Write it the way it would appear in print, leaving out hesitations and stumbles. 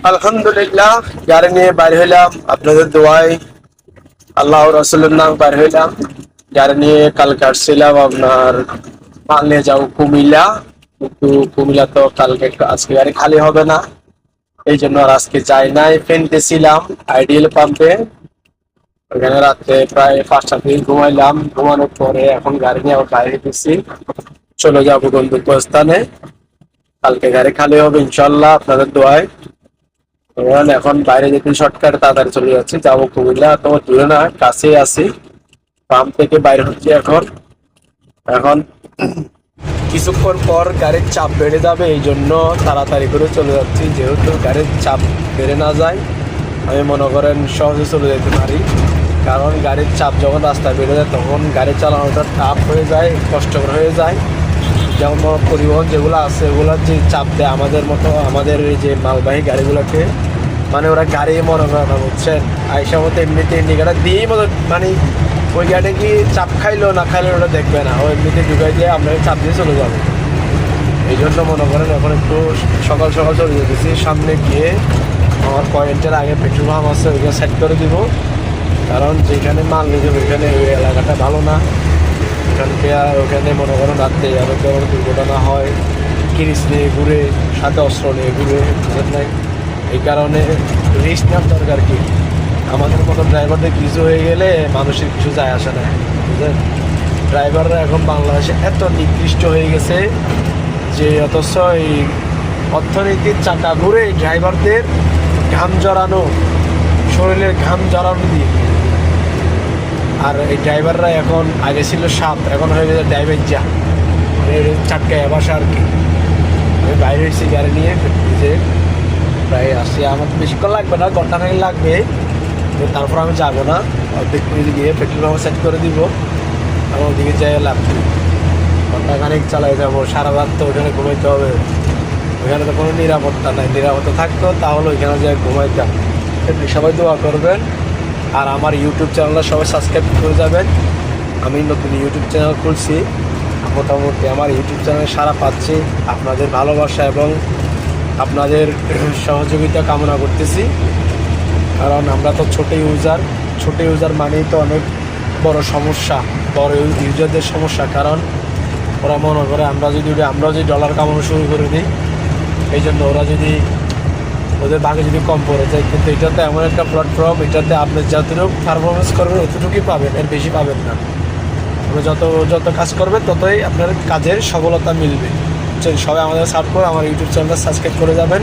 আলহামদুলিল্লাহ, গাড়ি নিয়ে বাইর হইলাম আপনাদের দোয়ায়। আল্লাহ রাসূলের নাম বাইর হইলাম গাড়ি নিয়ে। কালকে আসছিলাম আপনার মাল নিয়ে যাবো কুমিল্লা, কিন্তু কুমিল্লা তো কালকে আজকে গাড়ি খালি হবে না, এই জন্য আর আজকে যাই নাই। ফেনতে ছিলাম আইডিয়াল পাম্পে, ওখানে রাত্রে প্রায় 5টার দিকে ঘুমাইলাম। ঘুমানোর পরে এখন গাড়ি নিয়ে আবার বাইরে গেছি, চলে যাবো গন্তব্যস্থানে। কালকে গাড়ি খালি হবে ইনশাল্লাহ আপনাদের দোয়ায়। এখন বাইরে যেতে শর্টকাট তাড়াতাড়ি চলে যাচ্ছি, যাবো কুমিল্লা। তোমার দূরে না, কাছেই আছি। পাম্প থেকে বাইরে হচ্ছে এখন। এখন কিছুক্ষণ পর গাড়ির চাপ বেড়ে যাবে, এই জন্য তাড়াতাড়ি করে চলে যাচ্ছি। যেহেতু গাড়ির চাপ বেড়ে না যায়, আমি মনে করেন সহজে চলে যেতে পারি। কারণ গাড়ির চাপ যখন রাস্তায় বেড়ে যায় তখন গাড়ি চালানোটা টাফ হয়ে যায়, কষ্টকর হয়ে যায়। যেমন পরিবহন যেগুলো আছে ওগুলোর যে চাপ দেয় আমাদের মতো, আমাদের এই যে মালবাহী গাড়িগুলোকে, মানে ওরা গাড়ি মনে করে না, বুঝছেন। আইসা মতো এমনিতে ইন্ডিকেটার দিয়েই মতো, মানে ওই গাড়ি কি চাপ খাইলো না খাইলো ওটা দেখবে না, ও এমনিতে ঢুকাই দিয়ে আপনাকে চাপ দিয়ে চলে যাবে। এই জন্য মনে করেন এখন একটু সকাল সকাল চলে যেতেছি। সামনে গিয়ে আমার পয়েন্টের আগে পেট্রোল পাম্প আছে, ওইখানে সেট করে দিব। কারণ যেখানে মাল নিয়ে যাবে ওইখানে ওই এলাকাটা ভালো না। ওখানে মনে করেন রাত্রে আরো যেমন দুর্ঘটনা হয়, কিরিস নিয়ে ঘুরে, সাথে অস্ত্র নিয়ে ঘুরে, বুঝেন নাই। এই কারণে রিস্ক নেওয়ার দরকার কি। আমাদের মতো ড্রাইভারদের কিছু হয়ে গেলে মানুষের কিছু যায় আসে না, বুঝলেন। ড্রাইভাররা এখন বাংলাদেশে এত নিকৃষ্ট হয়ে গেছে যে অথচ এই অর্থনীতির চাকা ঘুরে ড্রাইভারদের ঘাম জড়ানো, শরীরের ঘাম জড়ানো দিয়ে। আর এই ড্রাইভাররা এখন আগে ছিল সাপ, এখন হয়ে গেছে ড্রাইভার যা, মানে চাটকায় বাসা আর কি। আমি বাইরে এসেছি গাড়ি নিয়ে, যে প্রায় আসছি। আমার বেশিক্ষণ লাগবে না, ঘন্টাখানেক লাগবে। তারপর আমি যাবো না, অর্ধেক মিনিট গিয়ে পেট্রোল পাম্প সেট করে দিব। আমার ওদিকে যাই লাভ, ঘন্টাখানেক চালাই যাবো। সারা রাত তো ওখানে ঘুমাইতে হবে, ওইখানে তো কোনো নিরাপত্তা নাই। নিরাপত্তা থাকতো তাহলে ওইখানে যাই ঘুমাইতাম। সবাই দোয়া করবেন, আর আমার ইউটিউব চ্যানেলটা সবাই সাবস্ক্রাইব করে যাবেন। আমি নতুন ইউটিউব চ্যানেল খুলছি, মোটামুটি আমার ইউটিউব চ্যানেলে সাড়া পাচ্ছি। আপনাদের ভালোবাসা এবং আপনাদের সহযোগিতা কামনা করতেছি। কারণ আমরা তো ছোটো ইউজার মানেই তো অনেক বড় সমস্যা, বড় ইউজারদের সমস্যা। কারণ ওরা মনে করে আমরা যদি ডলার কামানো শুরু করে দিই, এই জন্য ওরা যদি ওদের ভাগে যদি কম পড়ে যায়। কিন্তু এটাতে এমন একটা প্ল্যাটফর্ম, এটাতে আপনি যতটুকু পারফরমেন্স করবেন অতটুকুই পাবেন, এর বেশি পাবেন না। আপনি যত কাজ করবেন ততই আপনার কাজের সফলতা মিলবে। সবাই আমাদের সাপোর্ট করে আমার ইউটিউব চ্যানেলটা সাবস্ক্রাইব করে যাবেন।